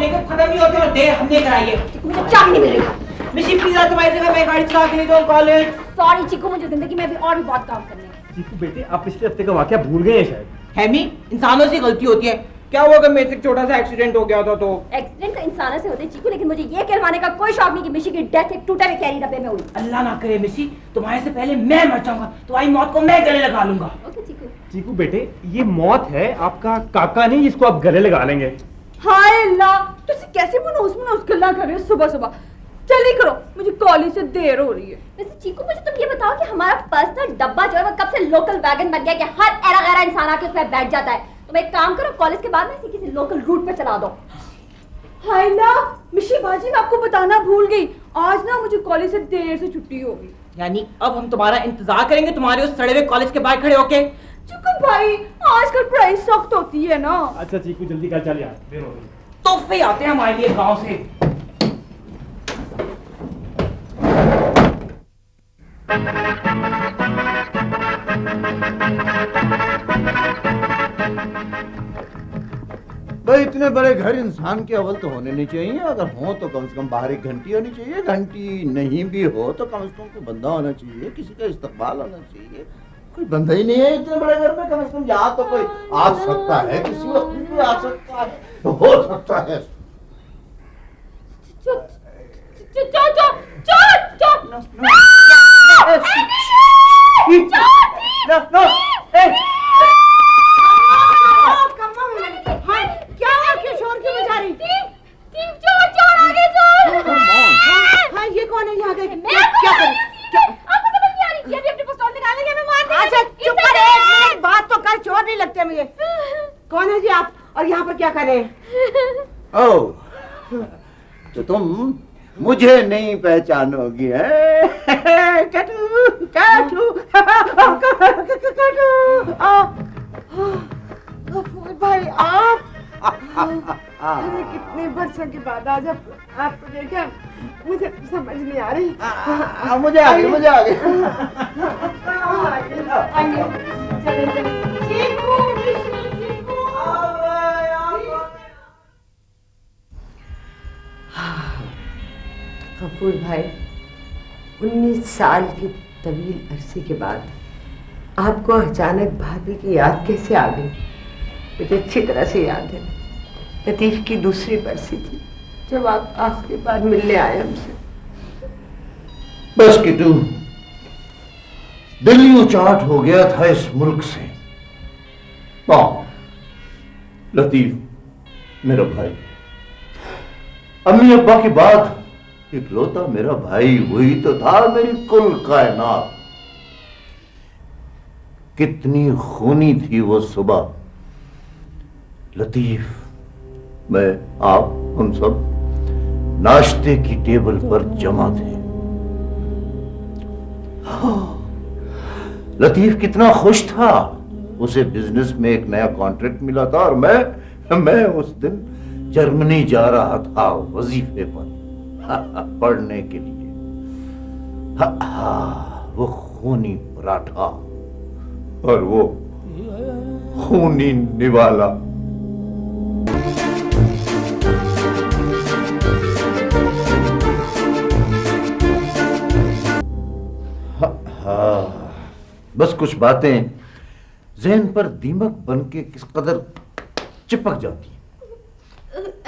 महीने के खत्म नहीं होते और देर हमने कराई है। मुझे चाबी नहीं मिल रही। मिशी प्लीज तुम्हारी जगह मैं गाड़ी चला के ले जाऊँ कॉलेज। सॉरी चीकू, मुझे जिंदगी में भी और भी बहुत काम करने हैं। चीकू बेटे, आप पिछले हफ्ते का वाकया भूल गए हैं शायद। हैमी, इंसानों से गलती होती है। क्या हुआ अगर मेरे से छोटा सा एक्सीडेंट हो गया था तो? एक्सीडेंट तो इंसानों से होते हैं चीकू, लेकिन मुझे ये कहलवाने का कोई शौक नहीं कि मिशी की डेथ एक टूटे हुए कैरी डब्बे में हुई। अल्लाह ना करे मिशी, तुम्हारे से पहले मैं मर जाऊंगा। तुम्हारी मौत को मैं गले लगा लूंगा। ओके चीकू। चीकू बेटे, ये मौत है, आपका काका नहीं जिसको आप गले लगा लेंगे। हाय अल्लाह, तुसी कैसे मनोस गल्ला कर रहे हो सुबह सुबह? जल्दी करो, मुझे कॉलेज से देर हो रही है। वैसे चीकू, मुझे तुम ये बताओ कि हमारा पर्सनल डब्बा जो है वो कब से लोकल वैगन बन गया कि हर एरा गैरा इंसान आके उसमें बैठ जाता है? तुम एक काम करो, कॉलेज के बाद में इसे किसी लोकल रूट पे चला दो। हाय ना मिशी बाजी, मैं आपको बताना भूल गई, आज ना मुझे कॉलेज से देर से छुट्टी होगी। यानी अब हम तुम्हारा इंतजार करेंगे तुम्हारे उस सड़े हुए कॉलेज के बाहर खड़े होके? चुकू भाई, आजकल पढ़ाई सख्त होती है ना। अच्छा चीकू, जल्दी कर, चल यार, देर हो गई। तोहफे आते हैं हमारे लिए गांव से। भाई इतने बड़े घर इंसान के अव्वल तो होने नहीं चाहिए, अगर हो तो कम से कम बाहर एक घंटी होनी चाहिए, घंटी नहीं भी हो तो कम से कम कोई बंदा होना चाहिए, किसी का इस्तकबाल होना चाहिए। कोई बंदा ही नहीं है इतने बड़े घर में, कम से कम यहाँ तो कोई आ सकता है, किसी वक्त भी कोई आ सकता है, हो सकता है। कौन है जी आप, और यहाँ पर क्या कर रहे हैं? ओह, तो तुम मुझे नहीं पहचानोगी है? कटू कटू गफूर भाई, आप अरे कितने बरसों के बाद आज आपको देखा, मुझे समझ नहीं आ रही। मुझे आ गई, मुझे आ गई। चले चले। गफूर भाई, 19 साल के तवील अरसे के बाद आपको अचानक भाभी की याद कैसे आ गई? मुझे अच्छी तरह से याद है, लतीफ की दूसरी बरसी थी जब आप आखिरी बार मिलने आए हमसे। बस किटू, दिल यूं चाट हो गया था इस मुल्क से। लतीफ मेरा भाई, अम्मी अब्बा के बाद इकलौता मेरा भाई वही तो था, मेरी कुल कायनात। कितनी खूनी थी वो सुबह। लतीफ, मैं, आप, हम सब नाश्ते की टेबल पर जमा थे। लतीफ कितना खुश था, उसे बिजनेस में एक नया कॉन्ट्रैक्ट मिला था और मैं उस दिन जर्मनी जा रहा था वजीफे पर पढ़ने के लिए। वो खूनी पराठा और वो खूनी निवाला। बस कुछ बातें ज़हन पर दीमक बन के किस कदर चिपक जाती हैं।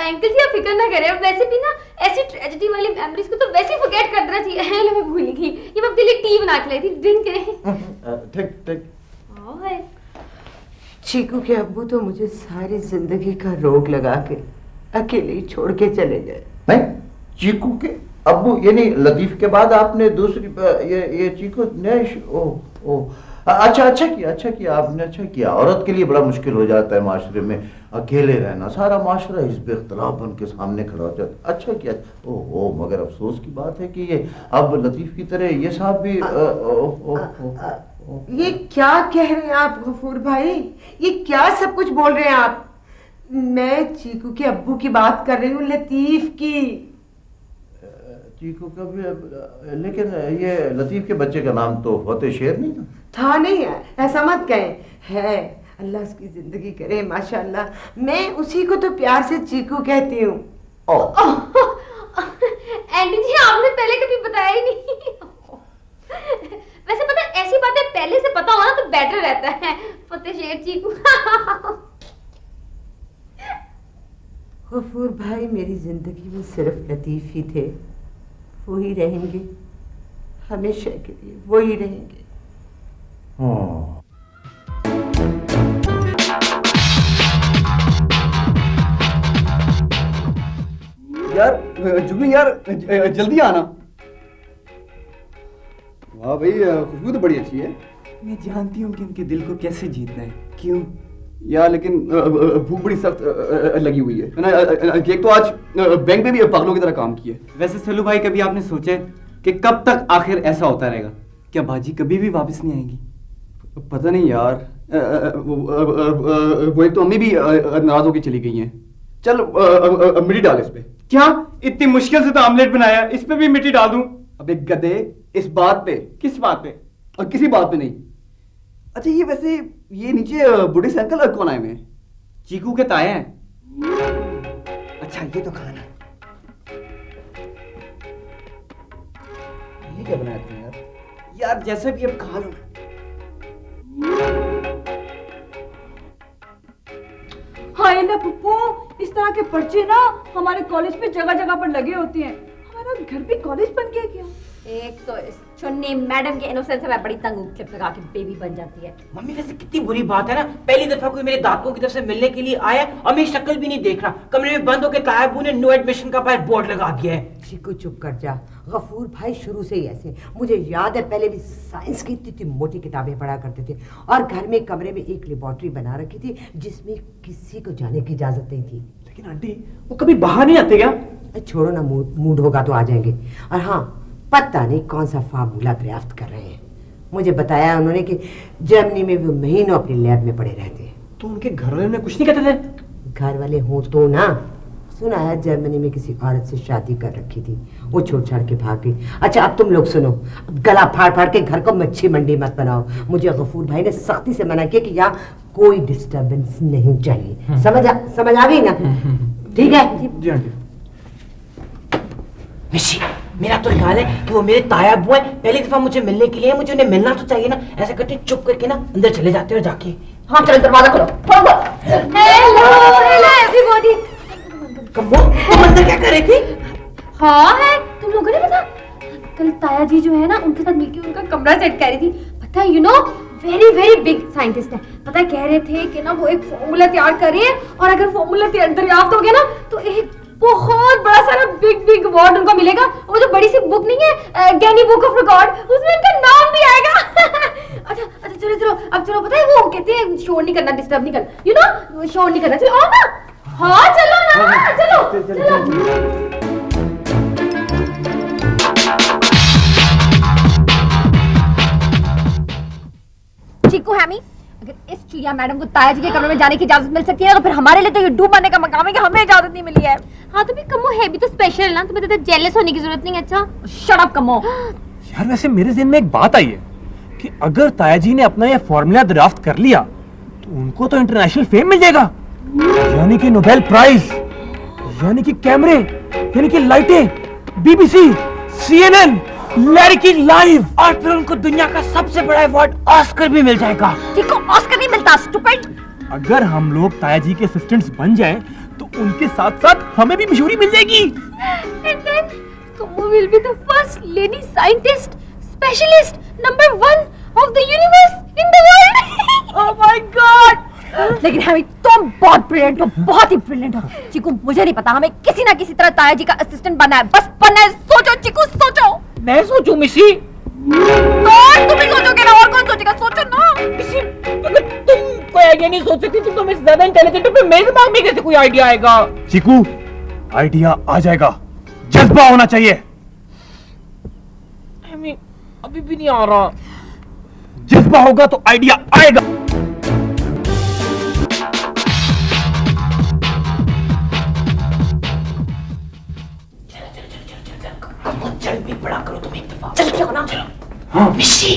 अंकल जी आप फिक्र ना करें, अब वैसे भी ना ऐसी ट्रेजेडी वाली मेमोरीज को तो वैसे ही फॉरगेट कर देना चाहिए। लो मैं भूल गई, ये मैं अपने लिए टी बना के लाई थी, ड्रिंक करें? ठीक ठीक। चीकू के अब्बू तो मुझे सारी जिंदगी का रोग लगा के अकेले ही छोड़ के चले गए। नहीं, चीकू के अब्बू यानी लतीफ के बाद आपने दूसरी ये चीकू अच्छा किया आपने, अच्छा किया। औरत के लिए बड़ा मुश्किल हो जाता है माशरे में अकेले रहना, सारा माशरा हिज़्ब इख्तिलाफ बन के सामने खड़ा हो जाता है। अच्छा किया। ओह, मगर अफसोस की बात है कि ये अब लतीफ की तरह ये साहब भी ये क्या कह रहे हैं आप गफूर भाई? ये क्या सब कुछ बोल रहे हैं आप? मैं चीकू के अब्बू की बात कर रही हूँ, लतीफ की। चीकू का भी, लेकिन ये लतीफ के बच्चे का नाम तो फतेह शेर नहीं था? नहीं है, ऐसा मत कहें। है, अल्लाह उसकी जिंदगी करे माशाल्लाह। मैं उसी को तो प्यार से चीकू कहती हूँ। एंटी जी आपने पहले कभी बताया ही नहीं। वैसे पता है ऐसी बातें पहले से पता होना तो बेटर रहता है। फतेह शेर चीकू। गफूर भाई मेरी जिंदगी में सिर्फ लतीफ ही थे, वो ही रहेंगे हमेशा के लिए, वो ही रहेंगे। यार जुगनू यार जल्दी आना। वाह भाई खुशबू तो बड़ी अच्छी है। मैं जानती हूँ कि इनके दिल को कैसे जीतना है। क्यों यार, लेकिन भूख बड़ी सख्त लगी हुई है ना। एक तो आज बैंक में भी पागलों की तरह काम किया। वैसे सलू भाई कभी आपने सोचा है कि कब तक आखिर ऐसा होता रहेगा? क्या बाजी कभी भी वापस नहीं आएगी? पता नहीं यार, वो एक तो अम्मी भी नाराज होकर चली गई हैं। चल मिट्टी डाल इस पे। क्या इतनी मुश्किल से तो आमलेट बनाया, इस पे भी मिट्टी डाल दूं? अबे गधे, इस बात पे। किस बात पे? और किसी बात पे नहीं। अच्छा ये वैसे ये नीचे बूढ़े से अंकल कौन आए हुए हैं? चीकू के ताए हैं। अच्छा ये तो खाना है। ये क्या बनाया तुमने यार? यार जैसे भी अब खा लो। हाय ना पप्पू, इस तरह के पर्चे ना हमारे कॉलेज में जगह जगह पर लगे होते हैं। हमारा घर भी कॉलेज बन गया क्या? एक तो इस चुन्नी मैडम के इनोसेंस से मैं बड़ी तंग हूँ, क्लिप लगा के बेबी बन जाती है। मम्मी वैसे कितनी बुरी बात है ना, पहली दफा कोई मेरे दांतों की तरफ से मिलने के लिए आया और मेरी शक्ल भी नहीं देख रहा। कमरे में बंद होकर तायाबू ने नो एडमिशन का बाहर बोर्ड लगा दिया है। चीकू चुप कर जा। गफूर भाई शुरू से ही ऐसे, मुझे याद है पहले भी साइंस की इतनी मोटी किताबें पढ़ा करते थे और घर में कमरे में एक लेबोरेटरी बना रखी थी जिसमें किसी को जाने की इजाजत नहीं थी। लेकिन आंटी वो कभी बाहर नहीं आते क्या? छोड़ो ना, मूड होगा तो आ जाएंगे। और हाँ, पता नहीं कौन सा फार्मूला दरियाफ्त कर रहे हैं। मुझे बताया उन्होंने कि जर्मनी में वो महीनों अपनी लैब में पड़े रहते हैं। तो उनके घर वाले उन्हें कुछ नहीं कहते थे? घर वाले हो तो ना, सुना है जर्मनी में किसी औरत से शादी कर रखी थी, वो छोड़ छाड़ के भाग गई। अच्छा अब तुम लोग सुनो, अब गला फाड़ फाड़ के घर को मच्छी मंडी मत बनाओ। मुझे गफूर भाई ने सख्ती से मना किया कि यहाँ कोई डिस्टर्बेंस नहीं चाहिए। समझ आ गई ना? ठीक है जी आंटी। मिशी, मेरा तो ख्याल है कि वो मेरे तायाबू हैं, पहली दफा मुझे मिलने के लिए, मुझे उन्हें मिलना तो चाहिए ना। ऐसा करते चुप करके ना अंदर चले जाते हो जाके। हाँ चलो दरवाजा खोलो। Hello everybody. कम्बो, तुम अंदर क्या कर रही थी? हाँ है, तुम लोगों ने पता कल ताया जी जो है ना उनके साथ मिलकर उनका कमरा सेट कर रही थी। पता है you know very very big scientist है। पता है कह रहे थे कि ना वो एक फॉर्मूला तैयार कर रही है और अगर फॉर्मूला दरियाफ्त हो गया ना तो एक बहुत बड़ा सारा बिग अवार्ड उनको मिलेगा। वो जो बड़ी सी बुक नहीं है गैनी बुक ऑफ रिकॉर्ड, उसमें उनका नाम भी आएगा। अच्छा चलो अब चलो। पता है वो कहते हैं शोर नहीं करना, डिस्टर्ब नहीं करना, यू नो शोर नहीं करना। चलो आओ ना। हाँ चलो ना, चलो। चीकू हैमी, अगर इस चुया मैडम को ताया जी के कमरे में जाने की इजाजत मिल सकती है तो फिर हमारे लिए तो ये डूब मरने का मकाम है कि हमें इजाजत नहीं मिली है। हाँ तो भी कमो है भी तो स्पेशल ना, तुम्हें तो जेलस होने की जरूरत नहीं है। अच्छा शट अप कमो। यार वैसे मेरे ज़हन में एक बात आई है कि अगर ताया जी ने अपना ये फॉर्मूला ड्राफ्ट कर लिया तो उनको तो इंटरनेशनल फेम मिल जाएगा, यानी कि नोबेल प्राइज, यानी कि कैमरे, यानी कि लाइटें, बीबीसी, CNN, लड़की लाइव, और फिर उनको दुनिया का सबसे बड़ा अवार्ड ऑस्कर भी मिल जाएगा। ठीक है, ऑस्कर नहीं मिलता स्टूपिड। अगर हम लोग ताया जी के असिस्टेंट्स बन जाएं तो उनके साथ साथ हमें भी मशहूरी मिल जाएगी। And then Kumu will be the first lady scientist, specialist, number 1 of the universe in the world. Oh my God! लेकिन हमें तुम बहुत ब्रिलियंट हो, बहुत ही ब्रिलियंट हो। चिकू मुझे नहीं पता, हमें किसी ना किसी तरह ताया जी का असिस्टेंट बनना है, बस बनना है। सोचो चिकू सोचो। मैं सोचूं मिशी? तो तुम ही सोचोगे ना, और कौन सोचेगा? सोचो ना। मिशी, अगर तुम कोई आइडिया नहीं सोच सकती तो मैं ज्यादा इंटेलिजेंट हूं, फिर मेरे दिमाग में कैसे कोई आइडिया आएगा? चीकू, आइडिया आ जाएगा, जज्बा होना चाहिए। अभी भी नहीं आ रहा। जज्बा होगा तो आइडिया आएगा। चल भी बड़ा करो तुम एक दफा। चल क्या ना? हाँ मिशी,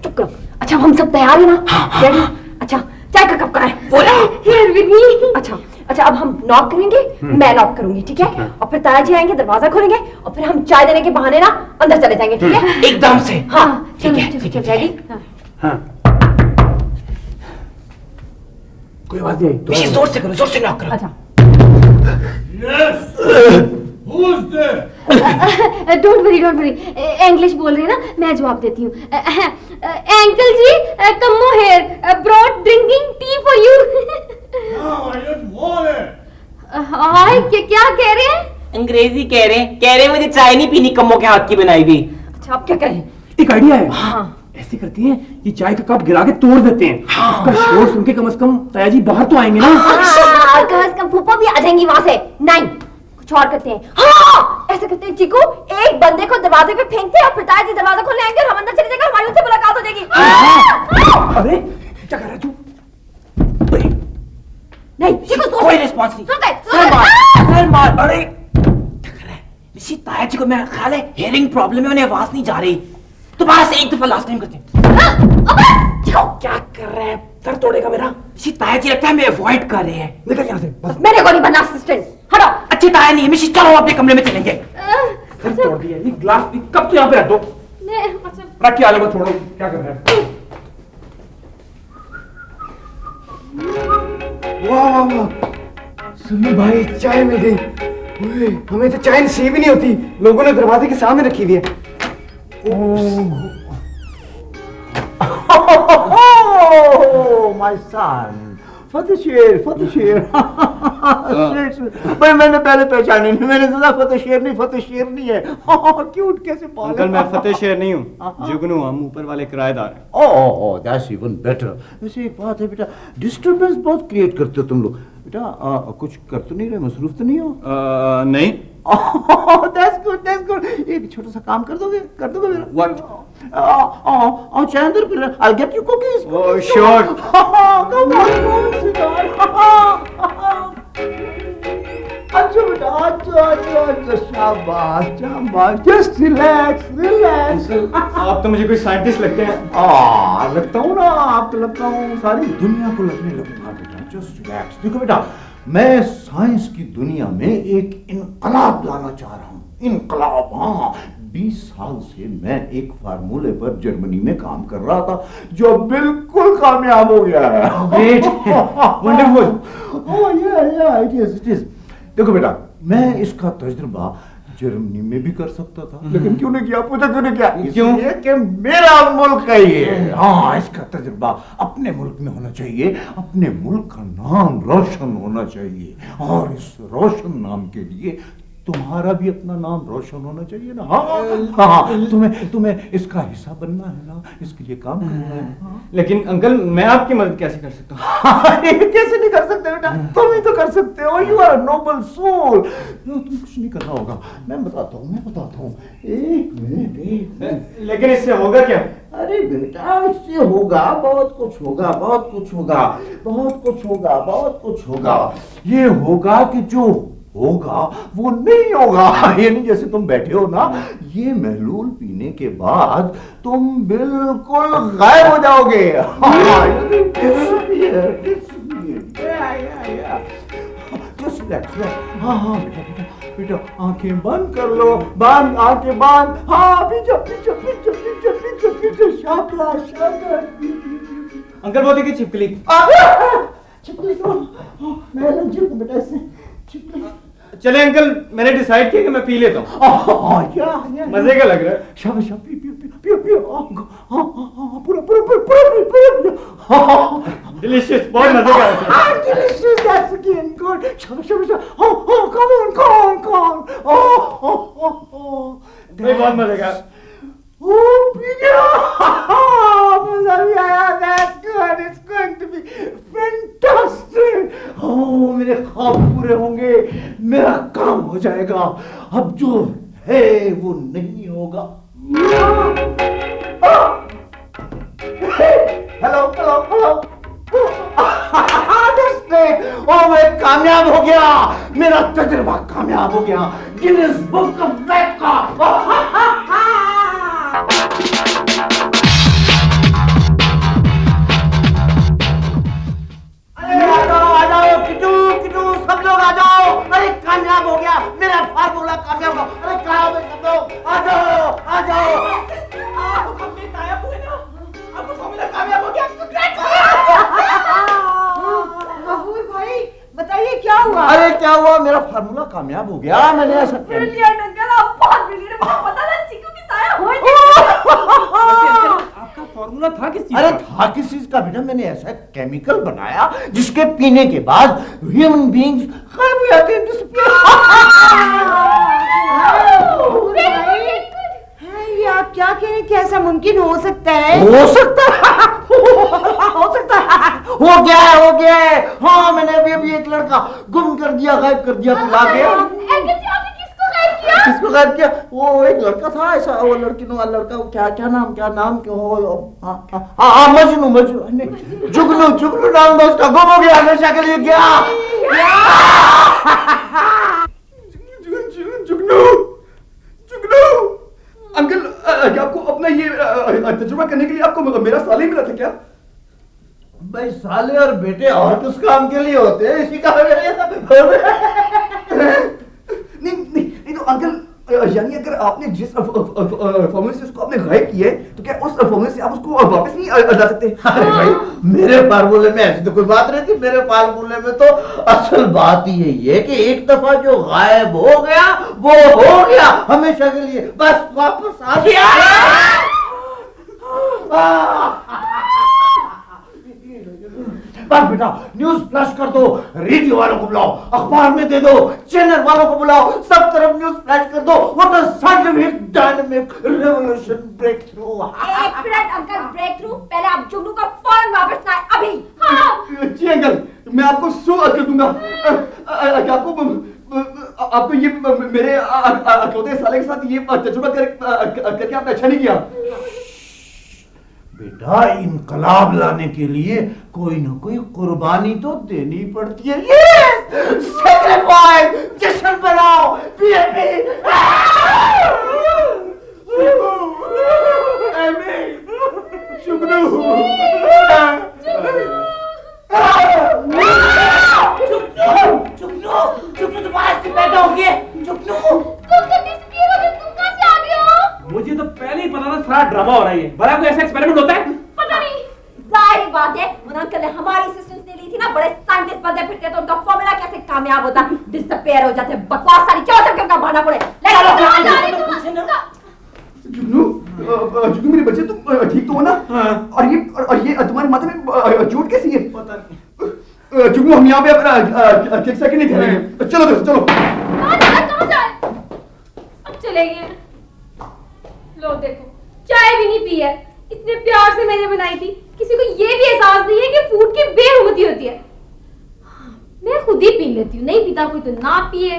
चुप करो। अच्छा हम सब तैयार है ना? हाँ। रेडी? अच्छा चाय का कप कहाँ है? बोला। Here with me। अच्छा अच्छा अब हम नॉक करेंगे, मैं नॉक करूंगी, ठीक है? और फिर ताया जी आएंगे, दरवाजा खोलेंगे और फिर हम चाय देने के बहाने ना अंदर चले जाएंगे, ठीक है? एकदम से। हाँ ठीक है, चलो, ठीक है, चलो, रेडी? हाँ कोई आवाज नहीं आई बेशी जोर से करो, जोर से नॉक करो। अच्छा डोंट वरी इंग्लिश बोल रही है ना, मैं जवाब देती हूँ। Uncle ji, come here, brought drinking tea for you. Hi, क्या कह रहे हैं? अंग्रेजी कह रहे हैं मुझे चाय नहीं पीनी कम्मों के हाथ की बनाई हुई। अच्छा आप क्या करें? एक आइडिया है। हाँ ऐसे करती हैं, ये चाय का कप गिरा के तोड़ देते हैं। उसका शोर सुन के कम से कम ताया जी बाहर तो आएंगे ना। कम से कम फूफा भी आ जाएंगी वहां से। नहीं कुछ और करते हैं। हाँ ऐसे करते हैं चीकू, एक बंदे को दरवाजे पे फेंकते हैं और फिर ताया जी दरवाजा खोलने आएंगे और हम अंदर चले जाएंगे, हमारी उनसे मुलाकात हो जाएगी। अरे क्या कर रहा है तू? नहीं चीकू कोई रिस्पॉन्स नहीं। सुन गए, सर मार, गए। सर मार। अरे क्या कर रहा है ऋषि? ताया जी को मेरा ख्याल है हियरिंग प्रॉब्लम है, उन्हें आवाज नहीं जा रही। दोबारा से एक दफा लास्ट टाइम करते हैं। क्या कर रहा है? सर तोड़ेगा मेरा। ऋषि ताया जी लगता है मैं अवॉइड कर रहे हैं। निकल यहाँ से बस। मेरे को नहीं बनना असिस्टेंट, हटो। अच्छी ताया नहीं है मिशी, चलो अपने कमरे में चलेंगे। सर तोड़ दिया। ये ग्लास भी कब तो यहाँ पे रख दो। अच्छा रख के आलू को छोड़ो। क्या कर रहा है? वाह वाह वाह, सुनो भाई चाय मिल गई। ओए, हमें तो चाय नसीब ही नहीं होती, लोगों ने दरवाजे के सामने रखी हुई है। Oh, my son. फतेह शेर। भाई मैंने पहले पहचाने नहीं, मैंने सोचा फतेह शेर नहीं है। क्यूट कैसे पाला। अंकल मैं फतेह शेर नहीं हूँ, जुगनू, हम ऊपर वाले किराएदार हैं। Oh that's even better. वैसे एक बात है बेटा, डिस्टरबेंस बहुत क्रिएट करते हो तुम लोग। बेटा कुछ कर तो नहीं रहे, मसरूफ तो नहीं हो? नहीं। That's good. एक छोटा सा काम कर दोगे मेरा? What? चाय अंदर फिर I'll get you cookies. Oh, sure. Come on, sit down. अच्छा बेटा, अच्छा, शाबाश, just relax. आप तो मुझे कोई साइंटिस्ट लगते हैं। लगता हूँ ना, आपको लगता हूँ, सारी दुनिया को लगने लगूंगा बेटा, just relax. देखो बेटा, मैं साइंस की दुनिया में एक इनकलाब लाना चाह रहा हूँ। इनकलाब, हाँ। 20 साल से मैं एक फार्मूले पर जर्मनी में काम कर रहा था जो बिल्कुल कामयाब हो गया है। Great. Wonderful. It is. देखो बेटा, मैं इसका तजुर्बा जर्मनी में भी कर सकता था, लेकिन क्यों नहीं किया? पूछा क्यों नहीं किया? इसलिए कि मेरा मुल्क है ये। हाँ, इसका तजुर्बा अपने मुल्क में होना चाहिए, अपने मुल्क का नाम रोशन होना चाहिए, और इस रोशन नाम के लिए तुम्हारा भी अपना नाम रोशन होना चाहिए ना। हाँ, तुम्हें इसका हिस्सा बनना है ना, इसके लिए काम करना है। हाँ। लेकिन अंकल मैं आपकी मदद कैसे कर सकता हूँ? कैसे नहीं कर सकते बेटा? तुम ही तो कर सकते हो। You are noble soul. तुम कुछ नहीं करना होगा, मैं बताता हूँ। एक मिनट। लेकिन इससे होगा क्या? अरे बेटा, इससे होगा बहुत कुछ होगा। ये होगा कि जो होगा वो नहीं होगा। ये नहीं जैसे तुम बैठे हो ना, ये महलूल पीने के बाद तुम बिल्कुल गायब हो जाओगे। हाँ बेटा, आंखें बंद कर लो, आंखें बंद। हाँ पीछे। शाबाश। अंकल वो देखिए छिपकली। छिपकली तो मैं लज्जित हूँ बेटा इससे। चले अंकल, मैंने डिसाइड किया कि मैं पी लेता हूँ। मजे का लग रहा है। शाबाश, पियो। पूरा। डिलीशियस, बहुत मजे का है। Delicious, that's again good. शाबाश। Come on. भाई बहुत मजे का। पी गया। मजा भी आया। That's good. It's going to be fantastic. मेरे ख्वाब पूरे होंगे, मेरा काम हो जाएगा। अब जो है वो नहीं होगा। हेलो। मैं कामयाब हो गया, मेरा तजुर्बा कामयाब हो गया। गिनीज बुक ऑफ वर्ल्ड का। आ जाओ किटू, कामयाब हो। अरे कहाँ हो सब लोग? आ जाओ, आ जाओ। हमने नायाब हुए ना, आपको फॉर्मूला कामयाब हो गया। महबूब भाई बताइए क्या हुआ? अरे क्या हुआ, मेरा फार्मूला कामयाब हो गया। मैंने ऐसा ब्रिलियंट अंकल, आप बहुत ब्रिलियंट, मुझे पता था चीकू की ताया हो आपका फॉर्मूला था किस चीज अरे का? था किस चीज का बेटा? मैंने ऐसा केमिकल बनाया जिसके पीने के बाद ह्यूमन बीइंग्स गायब हो जाते हैं, ये आप क्या कह रहे हैं? क्या ऐसा मुमकिन हो सकता है? हो सकता है, हो सकता है। हो गया है, हो गया है। हाँ मैंने अभी एक लड़का गुम कर दिया, गायब कर दिया, पिला के। अंकल जी आपने किसको गायब किया? किसको गायब किया? वो एक लड़का था ऐसा, वो लड़की लड़का क्या नाम क्यों हो? हाँ मजनू जुगनू जुगनू नाम था उसका, गुम हो गया हमेशा के लिए। क्या जुगनू जुगनू अंकल, क्या आपको अपना ये तजुर्बा करने के लिए आपको मेरा साल ही मिला था क्या? भाई साले और बेटे और किस काम के लिए होते हैं? इसी का नहीं तो अंकल, यानी अगर आपने जिस फॉर्मूले से उसको आपने गायब किया है, तो क्या उस फॉर्मूले से आप उसको वापस नहीं ला सकते? अरे भाई मेरे फार्मूले में ऐसी तो कोई बात नहीं थी। मेरे फार्मूले में तो असल बात ही यही है कि एक दफा जो गायब हो गया वो हो गया हमेशा के लिए, बस वापस आ गया। बस बेटा न्यूज़ फ्लैश कर दो, रेडियो वालों को बुलाओ, अखबार में दे दो, चैनल वालों को बुलाओ, सब तरफ न्यूज़ फ्लैश कर दो। What a scientific dynamic revolution breakthrough. एक मिनट अंकल, ब्रेक थ्रू। पहले आप जुगनू का फौरन वापस लाए अभी। हाँ जी अंकल, मैं आपको 100 अकल दूंगा। आपको ये मेरे अकलौते साले के साथ ये तजुर्बा करके आपने अच्छा नहीं किया। बेटा इनकलाब लाने के लिए कोई ना कोई कुर्बानी तो देनी पड़ती है। यस सैक्रिफाइस, जश्न बनाओ, जुगनू दोबारा से पैदा हो गए। जुगनू तुम तो डिसअपीयर हो गए, तुम कहां से आ गए हो? मुझे तो पहले ही पता था सारा ड्रामा हो रहा है। भला कोई ऐसा एक्सपेरिमेंट होता है? पता नहीं। जाहिर बात है, उन अंकल ने हमारी असिस्टेंस ने ली थी ना, बड़े साइंटिस्ट बनते फिरते तो उनका फॉर्मूला कैसे कामयाब होता? डिसअपीयर हो जाते, बकवास सारी क्यों सबके उनका बहाना पड़े। जुगनू मेरे बच्चे, तुम ठीक तो हो ना? और ये तुम्हारे माथे में चोट कैसी है? पता नहीं। जुगनू हम यहाँ पे अपना केक सेकंड नहीं ठहरेंगे। चलो दोस्त चलो। कहां जा रहे? अब चले गए। लो देखो, चाय भी नहीं पी है, इतने प्यार से मैंने बनाई थी। किसी को ये भी एहसास नहीं है कि फूड की बेहुरमती होती है। मैं खुद ही पी लेती हूँ, नहीं पीता कोई तो ना पिए।